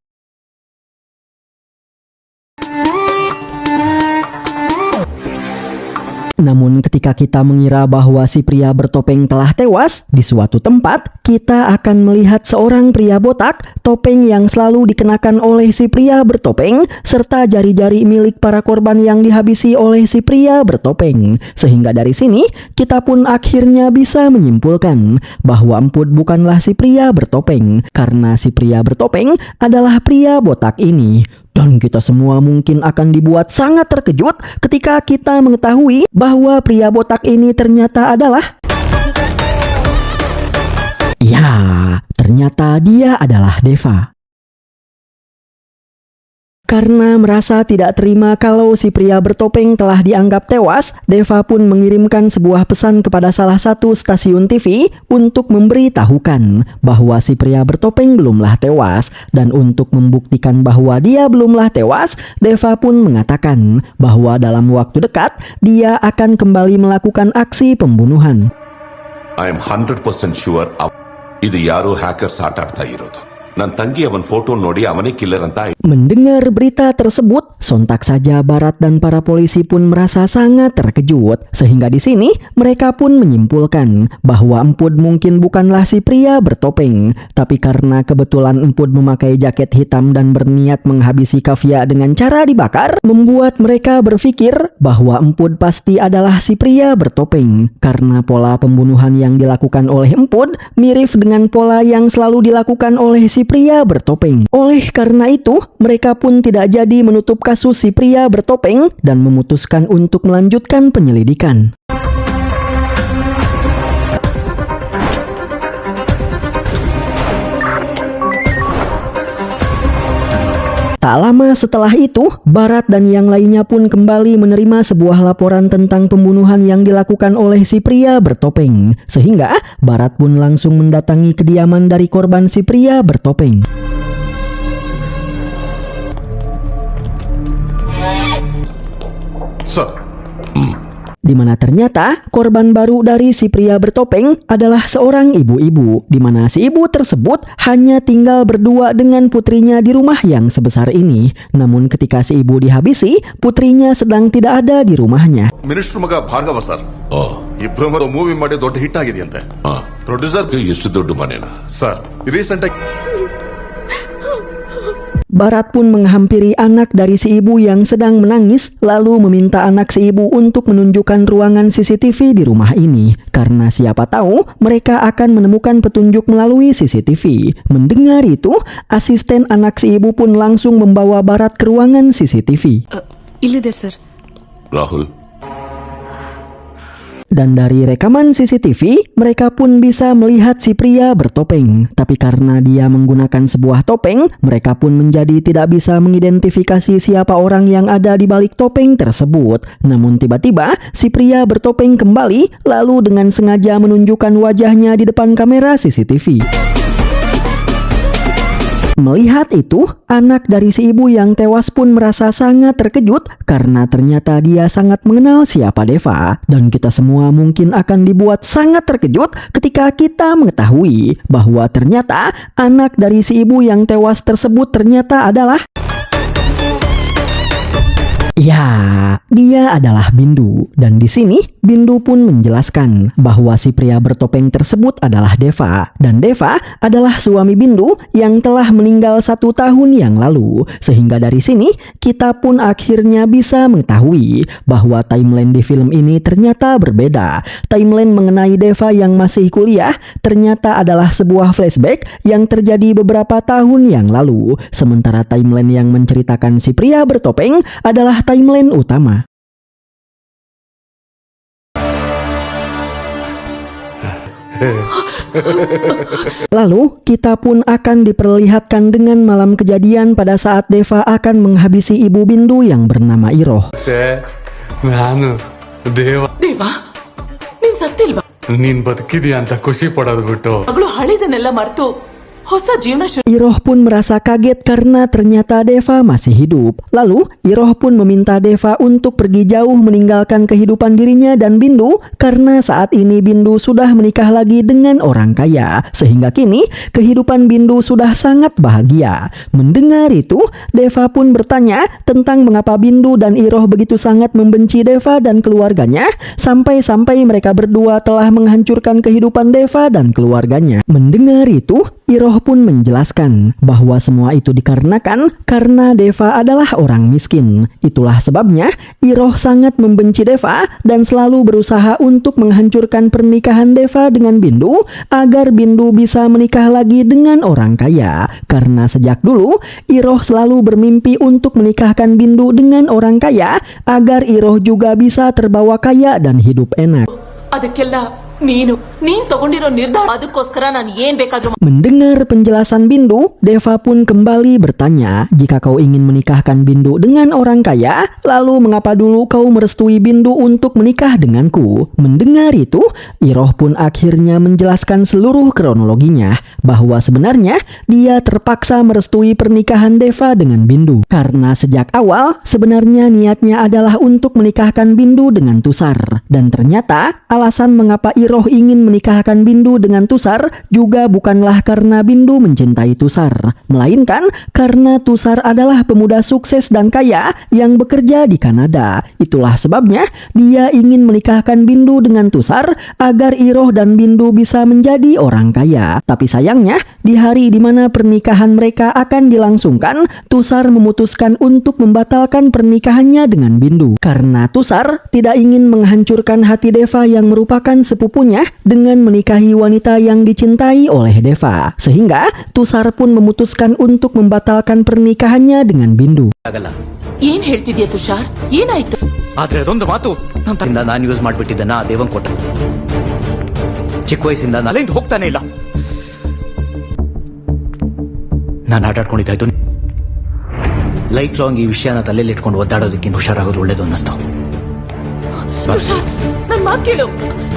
Namun ketika kita mengira bahwa si pria bertopeng telah tewas, di suatu tempat kita akan melihat seorang pria botak, topeng yang selalu dikenakan oleh si pria bertopeng, serta jari-jari milik para korban yang dihabisi oleh si pria bertopeng. Sehingga dari sini, kita pun akhirnya bisa menyimpulkan bahwa Empud bukanlah si pria bertopeng, karena si pria bertopeng adalah pria botak ini. Dan kita semua mungkin akan dibuat sangat terkejut ketika kita mengetahui bahwa pria botak ini ternyata adalah... Ya, ternyata dia adalah Deva. Karena merasa tidak terima kalau si pria bertopeng telah dianggap tewas, Deva pun mengirimkan sebuah pesan kepada salah satu stasiun TV untuk memberitahukan bahwa si pria bertopeng belumlah tewas. Dan untuk membuktikan bahwa dia belumlah tewas, Deva pun mengatakan bahwa dalam waktu dekat dia akan kembali melakukan aksi pembunuhan. I am 100% sure ಇದು ಯಾರೋ ಹ್ಯಾಕರ್ಸ್ ಆಟ ಆಡ್ತಾ ಇರೋದು. ನನ್ನ ತಂಗಿ ಅವನ ಫೋಟೋ ನೋಡಿ ಅವನೇ ಕಿಲ್ಲರ್ ಅಂತ Mendengar berita tersebut, sontak saja Barat dan para polisi pun merasa sangat terkejut. Sehingga di sini mereka pun menyimpulkan bahwa Empud mungkin bukanlah si pria bertopeng, tapi karena kebetulan Empud memakai jaket hitam dan berniat menghabisi Kavya dengan cara dibakar, membuat mereka berpikir bahwa Empud pasti adalah si pria bertopeng. Karena pola pembunuhan yang dilakukan oleh Empud mirip dengan pola yang selalu dilakukan oleh si pria bertopeng. Oleh karena itu, mereka pun tidak jadi menutup kasus si pria bertopeng dan memutuskan untuk melanjutkan penyelidikan. Tak lama setelah itu, Barat dan yang lainnya pun kembali menerima sebuah laporan tentang pembunuhan yang dilakukan oleh si pria bertopeng. Sehingga Barat pun langsung mendatangi kediaman dari korban si pria bertopeng. Sir. Di mana ternyata korban baru dari si pria bertopeng adalah seorang ibu-ibu, di mana si ibu tersebut hanya tinggal berdua dengan putrinya di rumah yang sebesar ini. Namun ketika si ibu dihabisi, putrinya sedang tidak ada di rumahnya. Minister ಮಗ ಭಾರ್ಗವ ಸರ್ ಓ ಇಬ್ರು ಮೂವಿ ಮಾಡಿ ದೊಡ್ಡ ಹಿಟ್ ಆಗಿದೆಯಂತೆ ಹಾ ಪ್ರೊಡ್ಯೂಸರ್ ಎಷ್ಟು ದೊಡ್ಡ ಮನೇನ sir recent ಆಗಿ Barat pun menghampiri anak dari si ibu yang sedang menangis, lalu meminta anak si ibu untuk menunjukkan ruangan CCTV di rumah ini. Karena siapa tahu mereka akan menemukan petunjuk melalui CCTV. Mendengar itu, asisten anak si ibu pun langsung membawa Barat ke ruangan CCTV. Illide sir. Rahul Dan dari rekaman CCTV, mereka pun bisa melihat si pria bertopeng. Tapi karena dia menggunakan sebuah topeng, mereka pun menjadi tidak bisa mengidentifikasi siapa orang yang ada di balik topeng tersebut. Namun tiba-tiba, si pria bertopeng kembali, lalu dengan sengaja menunjukkan wajahnya di depan kamera CCTV. Melihat itu, anak dari si ibu yang tewas pun merasa sangat terkejut karena ternyata dia sangat mengenal siapa Deva. Dan kita semua mungkin akan dibuat sangat terkejut ketika kita mengetahui bahwa ternyata anak dari si ibu yang tewas tersebut ternyata adalah... Ya, dia adalah Bindu. Dan di sini Bindu pun menjelaskan bahwa si pria bertopeng tersebut adalah Deva. Dan Deva adalah suami Bindu yang telah meninggal 1 tahun yang lalu. Sehingga dari sini kita pun akhirnya bisa mengetahui bahwa timeline di film ini ternyata berbeda. Timeline mengenai Deva yang masih kuliah ternyata adalah sebuah flashback yang terjadi beberapa tahun yang lalu. Sementara timeline yang menceritakan si pria bertopeng adalah timeline utama. Lalu kita pun akan diperlihatkan dengan malam kejadian pada saat Deva akan menghabisi ibu Bindu yang bernama Iroh. ನಾನು ದೇವ ದೇವಾ ನೀನ್ ಸತ್ತಿಲ್ವಾ? ನೀನ್ ಬದುಕಿದ್ಯಾ ಅಂತ ಖುಷಿ ಪಡೋದು ಬಿಟ್ಟು ಮಗಳು ಹಳಿದನ್ನೆಲ್ಲ ಮರೆತು ಹೊಸ ಜೀವನ ಶುರು. Iroh pun merasa kaget karena ternyata Deva masih hidup. Lalu Iroh pun meminta Deva untuk pergi jauh meninggalkan kehidupan dirinya dan Bindu karena saat ini Bindu sudah menikah lagi dengan orang kaya. Sehingga kini kehidupan Bindu sudah sangat bahagia. Mendengar itu, Deva pun bertanya tentang mengapa Bindu dan Iroh begitu sangat membenci Deva dan keluarganya sampai-sampai mereka berdua telah menghancurkan kehidupan Deva dan keluarganya. Mendengar itu, Iroh pun menjelaskan bahwa semua itu dikarenakan karena Deva adalah orang miskin. Itulah sebabnya Iroh sangat membenci Deva dan selalu berusaha untuk menghancurkan pernikahan Deva dengan Bindu agar Bindu bisa menikah lagi dengan orang kaya. Karena sejak dulu Iroh selalu bermimpi untuk menikahkan Bindu dengan orang kaya agar Iroh juga bisa terbawa kaya dan hidup enak. ಅದಕ್ಕೆಲ್ಲ ನೀನ್ ತಗೊಂಡಿರೋ ನಿರ್ಧಾರ ಅದಕ್ಕೋಸ್ಕರ ನಾನು ಏನ್ ಬೇಕಾದ್ರೂ. Mendengar penjelasan Bindu, Deva pun kembali bertanya, jika kau ingin menikahkan Bindu dengan orang kaya, lalu mengapa dulu kau merestui Bindu untuk menikah denganku? Mendengar itu, Iroh pun akhirnya menjelaskan seluruh kronologinya, bahwa sebenarnya dia terpaksa merestui pernikahan Deva dengan Bindu. Karena sejak awal, sebenarnya niatnya adalah untuk menikahkan Bindu dengan Tusar. Dan ternyata, alasan mengapa Iroh Iroh ingin menikahkan Bindu dengan Tusar juga bukanlah karena Bindu mencintai Tusar, melainkan karena Tusar adalah pemuda sukses dan kaya yang bekerja di Kanada. Itulah sebabnya dia ingin menikahkan Bindu dengan Tusar agar Iroh dan Bindu bisa menjadi orang kaya. Tapi sayangnya, di hari di mana pernikahan mereka akan dilangsungkan, Tusar memutuskan untuk membatalkan pernikahannya dengan Bindu. Karena Tusar tidak ingin menghancurkan hati Deva yang merupakan sepupunya dengan menikahi wanita yang dicintai oleh Deva. Sehingga Tusar pun memutuskan untuk membatalkan pernikahannya dengan Bindu. ಏನ್ ಹೇಳ್ತಿದ್ಯಾ ತುಷಾರ್? ಏನಾಯ್ತು? ಆದ್ರೆ ಅದೊಂದು ಮಾತು ನಾನು ಯೂಸ್ ಮಾಡ್ಬಿಟ್ಟಿದ್ದನ್ನ ದೇವನ್ ಕೊಟ್ಟ. ಚಿಕ್ಕ ವಯಸ್ಸಿಂದ ನಾನು ಅಲ್ಲಿಂದ ಹೋಗ್ತಾನೆ ಇಲ್ಲ. ನಾನು ಆಟ ಆಡ್ಕೊಂಡಿದ್ದಾಯ್ತು. ಲೈಫ್ ಲಾಂಗ್ ಈ ವಿಷಯನ ತಲೆಯಲ್ಲಿ ಇಟ್ಕೊಂಡು ಒದ್ದಾಡೋದಕ್ಕಿಂತ ಹುಷಾರಾಗೋದು ಒಳ್ಳೇದು ಅನ್ನಿಸ್ತು. ತುಷಾರ್, ನನ್ ಮಾತ್ ಕೇಳು.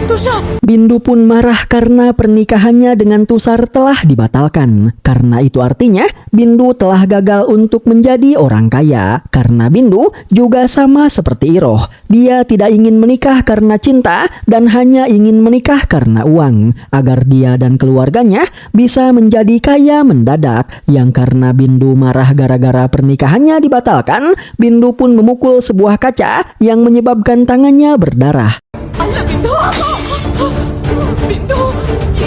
Tushar, Bindu pun marah karena pernikahannya dengan Tusar telah dibatalkan. Karena itu artinya Bindu telah gagal untuk menjadi orang kaya. Karena Bindu juga sama seperti Iroh. Dia tidak ingin menikah karena cinta dan hanya ingin menikah karena uang. Agar dia dan keluarganya bisa menjadi kaya mendadak. Yang karena Bindu marah gara-gara pernikahannya dibatalkan, Bindu pun memukul sebuah kaca yang menyebabkan tangannya berdarah. ಅಲ್ಲ ಬಿಂದು. ಬಿಂದು,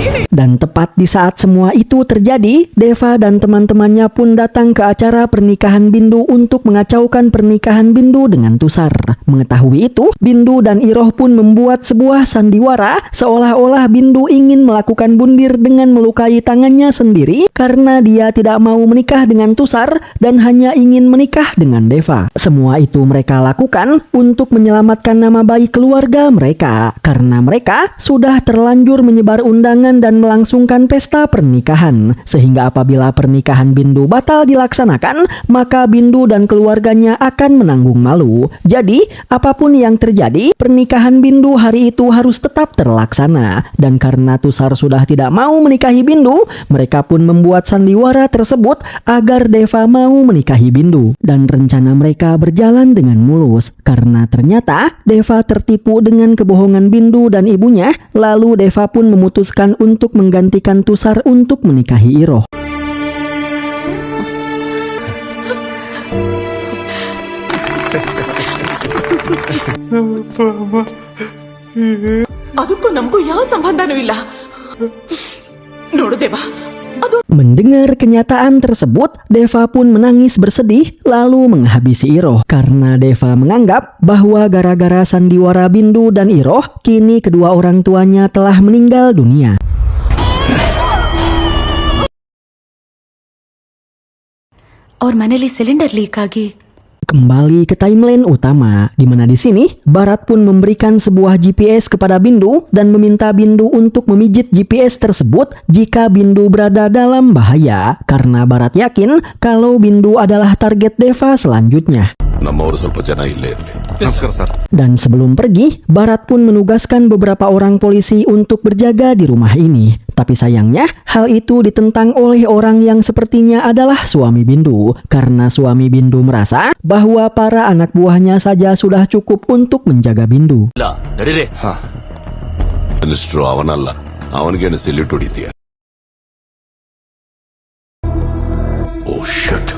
ಏನೇ? Dan tepat di saat semua itu terjadi, Deva dan teman-temannya pun datang ke acara pernikahan Bindu untuk mengacaukan pernikahan Bindu dengan Tusar. Mengetahui itu, Bindu dan Iroh pun membuat sebuah sandiwara seolah-olah Bindu ingin melakukan bundir dengan melukai tangannya sendiri karena dia tidak mau menikah dengan Tusar dan hanya ingin menikah dengan Deva. Semua itu mereka lakukan untuk menyelamatkan nama baik keluarga mereka karena mereka sudah terlanjur menyebar undangan dan melangsungkan pesta pernikahan, sehingga apabila pernikahan Bindu batal dilaksanakan, maka Bindu dan keluarganya akan menanggung malu. Jadi, apapun yang terjadi, pernikahan Bindu hari itu harus tetap terlaksana. Dan karena Tusar sudah tidak mau menikahi Bindu, mereka pun membuat sandiwara tersebut agar Deva mau menikahi Bindu. Dan rencana mereka berjalan dengan mulus, karena ternyata Deva tertipu dengan kebohongan Bindu dan ibunya, lalu Deva pun memutuskan untuk menggantikan Tusar untuk menikahi Iroh. ಅದಕ್ಕೂ ನಮಗೂ ಯಾವ ಸಂಬಂಧನೂ ಇಲ್ಲ. ನೋಡು ದೇವಾ, Mendengar kenyataan tersebut, Deva pun menangis bersedih lalu menghabisi Iroh karena Deva menganggap bahwa gara-gara sandiwara Bindu dan Iroh, kini kedua orang tuanya telah meninggal dunia. ಅವ್ರ ಮನೇಲಿ cylinder leak ಆಗಿ Kembali ke timeline utama, di mana di sini Barat pun memberikan sebuah GPS kepada Bindu dan meminta Bindu untuk memijit GPS tersebut jika Bindu berada dalam bahaya, karena Barat yakin kalau Bindu adalah target Deva selanjutnya. ನಮ್ಮವರು ಸ್ವಲ್ಪ ಜನ ಇಲ್ಲೇ ಇರಲಿ. ನಮಸ್ಕಾರ sir. Dan sebelum pergi, Barat pun menugaskan beberapa orang polisi untuk berjaga di rumah ini. Tapi sayangnya, hal itu ditentang oleh orang yang sepertinya adalah suami Bindu. Karena suami Bindu merasa bahwa para anak buahnya saja sudah cukup untuk menjaga Bindu. ಇಲ್ಲ ನಡೀರಿ. ಮಿನಿಸ್ಟ್ರು ಅವನಲ್ಲ, ಅವನಿಗೇನು ಸಿಲ್ಯೂಟ್ ಹೊಡಿತೀಯ? ಓ ಶಿಟ್.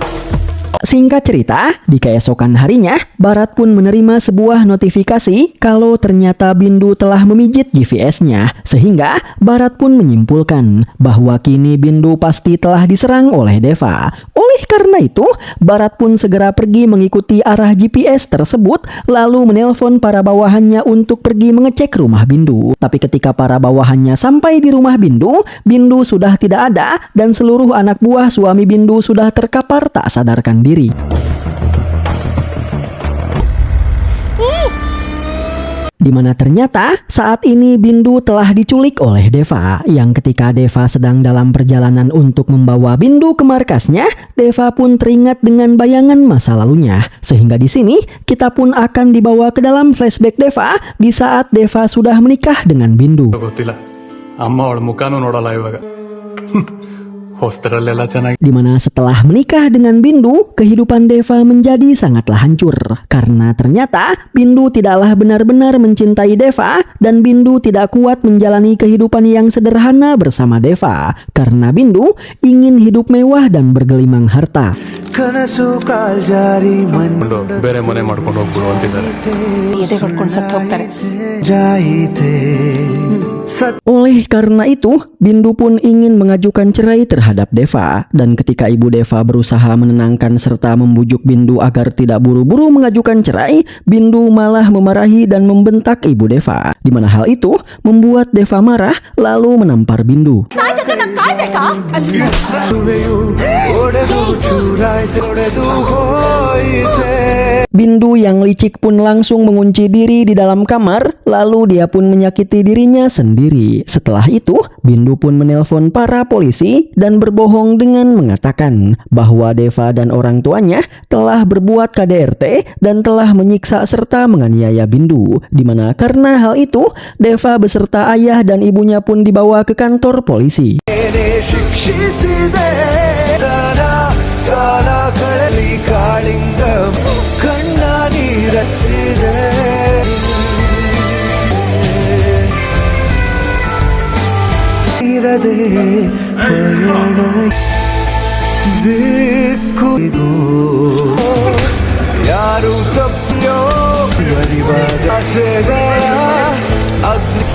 Singkat cerita, di keesokan harinya, Barat pun menerima sebuah notifikasi kalau ternyata Bindu telah memijit GPS-nya. Sehingga Barat pun menyimpulkan bahwa kini Bindu pasti telah diserang oleh Deva. Oleh karena itu, Barat pun segera pergi mengikuti arah GPS tersebut, lalu menelpon para bawahannya untuk pergi mengecek rumah Bindu. Tapi ketika para bawahannya sampai di rumah Bindu, Bindu sudah tidak ada dan seluruh anak buah suami Bindu sudah terkapar tak sadarkan diri. Di mana ternyata saat ini Bindu telah diculik oleh Deva, yang ketika Deva sedang dalam perjalanan untuk membawa Bindu ke markasnya, Deva pun teringat dengan bayangan masa lalunya. Sehingga di sini kita pun akan dibawa ke dalam flashback Deva di saat Deva sudah menikah dengan Bindu. ಗೊತ್ತಿಲ್ಲ, ಅಮ್ಮ ಅವಳ ಮುಖಾನು ನೋಡಲ್ಲ ಇವಾಗ. ಹೊಸ್ತರಲ್ಲೆಲ್ಲ ಚೆನ್ನಾಗಿ Di mana setelah menikah dengan Bindu, kehidupan Deva menjadi sangatlah hancur. Karena ternyata Bindu tidaklah benar-benar mencintai Deva dan Bindu tidak kuat menjalani kehidupan yang sederhana bersama Deva. Karena Bindu ingin hidup mewah dan bergelimang harta. ಬೇರೆ ಮನೆ ಮಾಡ್ಕೊಂಡು ಹೋಗ್ಬಿಡು ಅಂತಿದ್ದಾರೆ. ಎದೆ ಹೊಡ್ಕೊಂಡು ಸತ್ತು ಹೋಗ್ತಾರೆ. Oleh karena itu, Bindu pun ingin mengajukan cerai terhadap Deva. Dan ketika ibu Deva berusaha menenangkan serta membujuk Bindu agar tidak buru-buru mengajukan cerai, Bindu malah memarahi dan membentak ibu Deva. Di mana hal itu membuat Deva marah lalu menampar Bindu. Bindu yang licik pun langsung mengunci diri di dalam kamar, lalu dia pun menyakiti dirinya sendiri. Setelah itu, Bindu pun menelpon para polisi dan berbohong dengan mengatakan bahwa Deva dan orang tuanya telah berbuat KDRT dan telah menyiksa serta menganiaya Bindu. Di mana karena hal itu, Deva beserta ayah dan ibunya pun dibawa ke kantor polisi.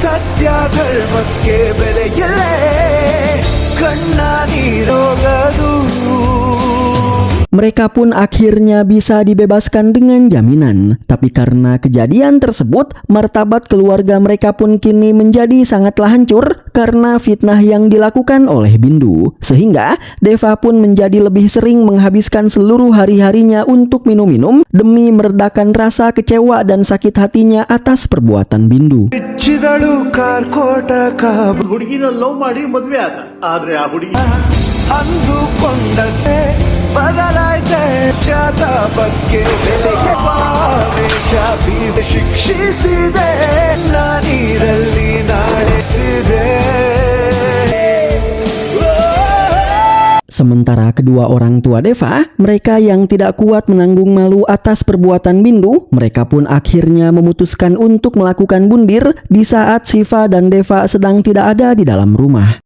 ಸತ್ಯ ಧರ್ಮಕ್ಕೆ ಬೆಲೆಯಲ್ಲೇ ಕಣ್ಣ ನೀರೋಗದು. Mereka pun akhirnya bisa dibebaskan dengan jaminan. Tapi karena kejadian tersebut, martabat keluarga mereka pun kini menjadi sangatlah hancur karena fitnah yang dilakukan oleh Bindu. Sehingga Deva pun menjadi lebih sering menghabiskan seluruh hari-harinya untuk minum-minum demi meredakan rasa kecewa dan sakit hatinya atas perbuatan Bindu. ಹುಡುಗಿನ ಲವ್ ಮಾಡಿ ಮದ್ವೆ ಆದ ಆದ್ರೆ ಆ ಹುಡುಗಿ ಅಂದುಕೊಂಡಂತೆ ಬದಲಾಯ್ತೆ ಜಾತ ಬಗ್ಗೆ ಬೆಲೆಗೆ ಆವೇಶ ಬೀದ ಶಿಕ್ಷಿಸಿದೆ ನೀರಲ್ಲಿ ನಾಳೆತ್ತಿದೆ. Sementara kedua orang tua Deva, mereka yang tidak kuat menanggung malu atas perbuatan Bindu, mereka pun akhirnya memutuskan untuk melakukan bundir di saat Siva dan Deva sedang tidak ada di dalam rumah.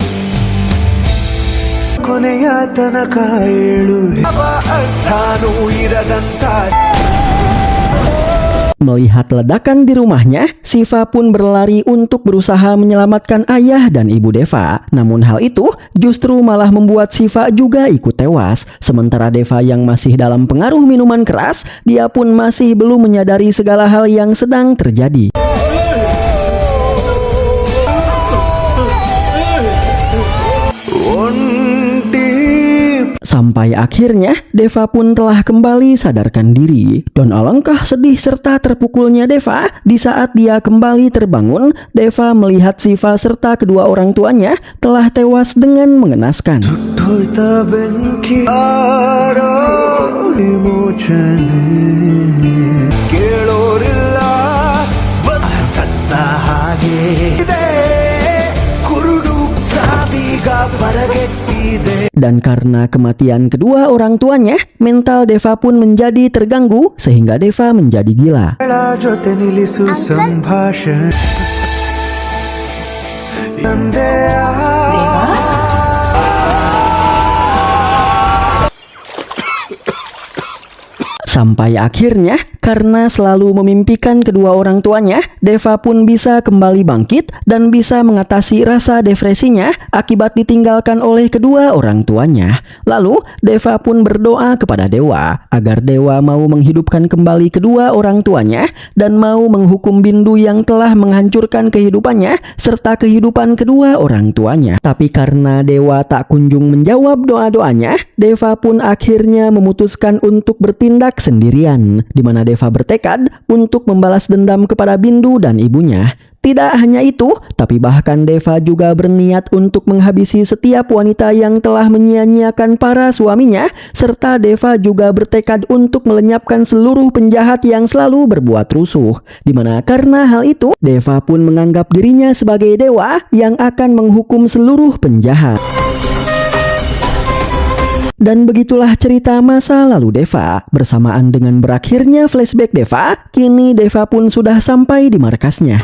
Melihat ledakan di rumahnya, Siva pun berlari untuk berusaha menyelamatkan ayah dan ibu Deva. Namun hal itu justru malah membuat Siva juga ikut tewas. Sementara Deva yang masih dalam pengaruh minuman keras, dia pun masih belum menyadari segala hal yang sedang terjadi. Sampai akhirnya Deva pun telah kembali sadarkan diri. Dan alangkah sedih serta terpukulnya Deva di saat dia kembali terbangun, Deva melihat Siva serta kedua orang tuanya telah tewas dengan mengenaskan. Dan karena kematian kedua orang tuanya, mental Deva pun menjadi terganggu sehingga Deva menjadi gila. Sampai akhirnya, karena selalu memimpikan kedua orang tuanya, Deva pun bisa kembali bangkit dan bisa mengatasi rasa depresinya akibat ditinggalkan oleh kedua orang tuanya. Lalu, Deva pun berdoa kepada Dewa agar Dewa mau menghidupkan kembali kedua orang tuanya dan mau menghukum Bindu yang telah menghancurkan kehidupannya serta kehidupan kedua orang tuanya. Tapi karena Dewa tak kunjung menjawab doa-doanya, Deva pun akhirnya memutuskan untuk bertindak sendirian, di mana Deva bertekad untuk membalas dendam kepada Bindu dan ibunya. Tidak hanya itu, tapi bahkan Deva juga berniat untuk menghabisi setiap wanita yang telah menyia-nyiakan para suaminya, serta Deva juga bertekad untuk melenyapkan seluruh penjahat yang selalu berbuat rusuh. Di mana karena hal itu, Deva pun menganggap dirinya sebagai dewa yang akan menghukum seluruh penjahat. Dan begitulah cerita masa lalu Deva. Bersamaan dengan berakhirnya flashback Deva, kini Deva pun sudah sampai di markasnya.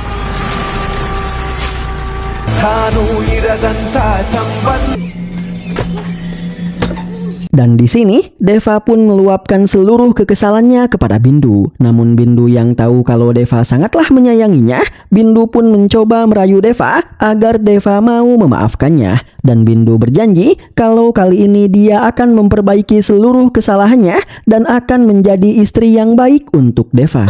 Dan di sini Deva pun meluapkan seluruh kekesalannya kepada Bindu. Namun Bindu yang tahu kalau Deva sangatlah menyayanginya, Bindu pun mencoba merayu Deva agar Deva mau memaafkannya. Dan Bindu berjanji kalau kali ini dia akan memperbaiki seluruh kesalahannya dan akan menjadi istri yang baik untuk Deva.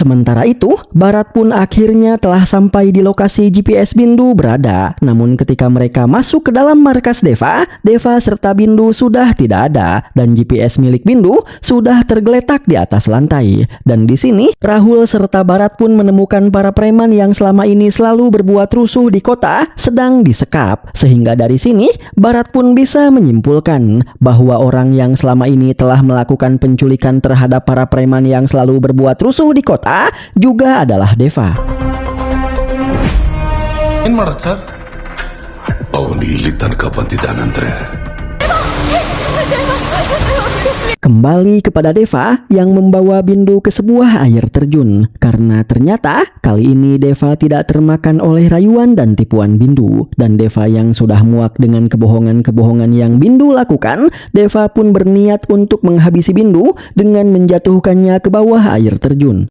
Sementara itu, Barat pun akhirnya telah sampai di lokasi GPS Bindu berada. Namun ketika mereka masuk ke dalam markas Deva, Deva serta Bindu sudah tidak ada dan GPS milik Bindu sudah tergeletak di atas lantai. Dan di sini, Rahul serta Barat pun menemukan para preman yang selama ini selalu berbuat rusuh di kota sedang disekap. Sehingga dari sini, Barat pun bisa menyimpulkan bahwa orang yang selama ini telah melakukan penculikan terhadap para preman yang selalu berbuat rusuh di kota juga adalah Deva. ಏನ್ ಮಾಡೋದು ಸರ್? ಅವನು ಇಲ್ಲಿ ತನಕ ಬಂದಿದ್ದಾನಂದ್ರೆ Kembali kepada Deva yang membawa Bindu ke sebuah air terjun. Karena ternyata kali ini Deva tidak termakan oleh rayuan dan tipuan Bindu. Dan Deva yang sudah muak dengan kebohongan-kebohongan yang Bindu lakukan, Deva pun berniat untuk menghabisi Bindu dengan menjatuhkannya ke bawah air terjun.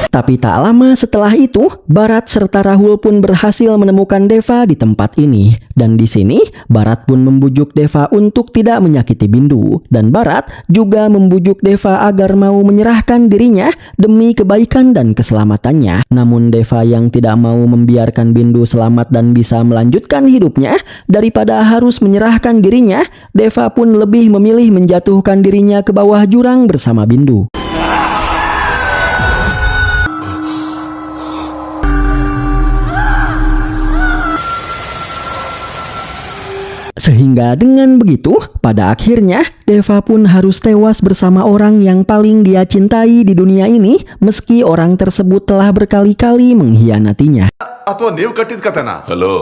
Tapi tak lama setelah itu, Barat serta Rahul pun berhasil menemukan Deva di tempat ini. Dan di sini, Barat pun membujuk Deva untuk tidak menyakiti Bindu. Dan Barat juga membujuk Deva agar mau menyerahkan dirinya demi kebaikan dan keselamatannya. Namun Deva yang tidak mau membiarkan Bindu selamat dan bisa melanjutkan hidupnya, daripada harus menyerahkan dirinya, Deva pun lebih memilih menjatuhkan dirinya ke bawah jurang bersama Bindu. Sehingga dengan begitu, pada akhirnya Deva pun harus tewas bersama orang yang paling dia cintai di dunia ini, meski orang tersebut telah berkali-kali mengkhianatinya. ಅಥವಾ ನೀವು ಕಟ್ಟಿದ ಕತೆನಾ? Hello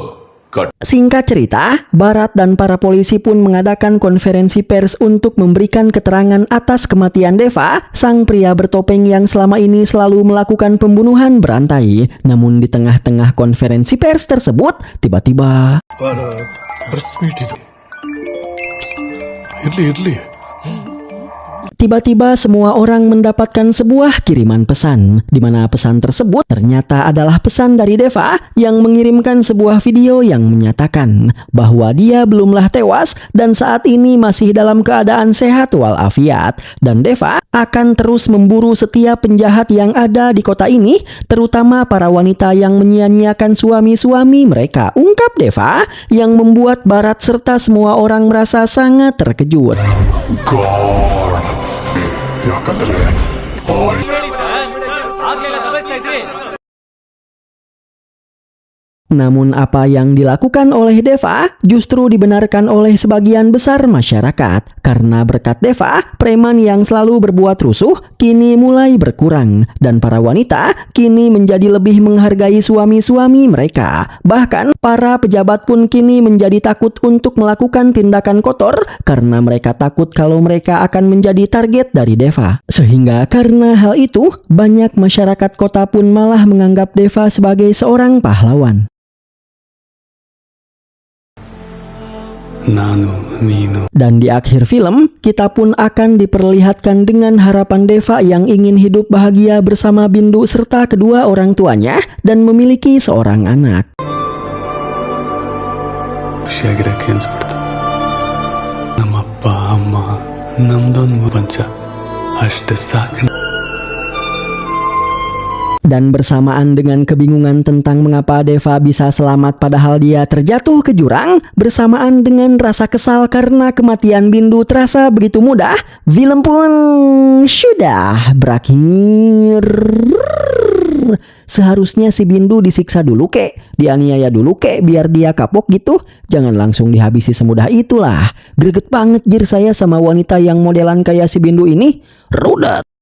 cut Singkat cerita, Barat dan para polisi pun mengadakan konferensi pers untuk memberikan keterangan atas kematian Deva, sang pria bertopeng yang selama ini selalu melakukan pembunuhan berantai. Namun di tengah-tengah konferensi pers tersebut, tiba-tiba tiba-tiba semua orang mendapatkan sebuah kiriman pesan, di mana pesan tersebut ternyata adalah pesan dari Deva yang mengirimkan sebuah video yang menyatakan bahwa dia belumlah tewas dan saat ini masih dalam keadaan sehat walafiat, dan Deva akan terus memburu setiap penjahat yang ada di kota ini, terutama para wanita yang menyia-nyiakan suami-suami mereka, ungkap Deva, yang membuat Barat serta semua orang merasa sangat terkejut. Namun apa yang dilakukan oleh Deva justru dibenarkan oleh sebagian besar masyarakat. Karena berkat Deva, preman yang selalu berbuat rusuh kini mulai berkurang. Dan para wanita kini menjadi lebih menghargai suami-suami mereka. Bahkan para pejabat pun kini menjadi takut untuk melakukan tindakan kotor karena mereka takut kalau mereka akan menjadi target dari Deva. Sehingga karena hal itu, banyak masyarakat kota pun malah menganggap Deva sebagai seorang pahlawan. Dan di akhir film, kita pun akan diperlihatkan dengan harapan Deva yang ingin hidup bahagia bersama Bindu serta kedua orang tuanya dan memiliki seorang anak. Dan bersamaan dengan kebingungan tentang mengapa Deva bisa selamat padahal dia terjatuh ke jurang, bersamaan dengan rasa kesal karena kematian Bindu terasa begitu mudah, film pun sudah berakhir. Seharusnya si Bindu disiksa dulu kek, dianiaya dulu kek biar dia kapok gitu. Jangan langsung dihabisi semudah itulah. Greget banget jir saya sama wanita yang modelan kayak si Bindu ini. Rudet.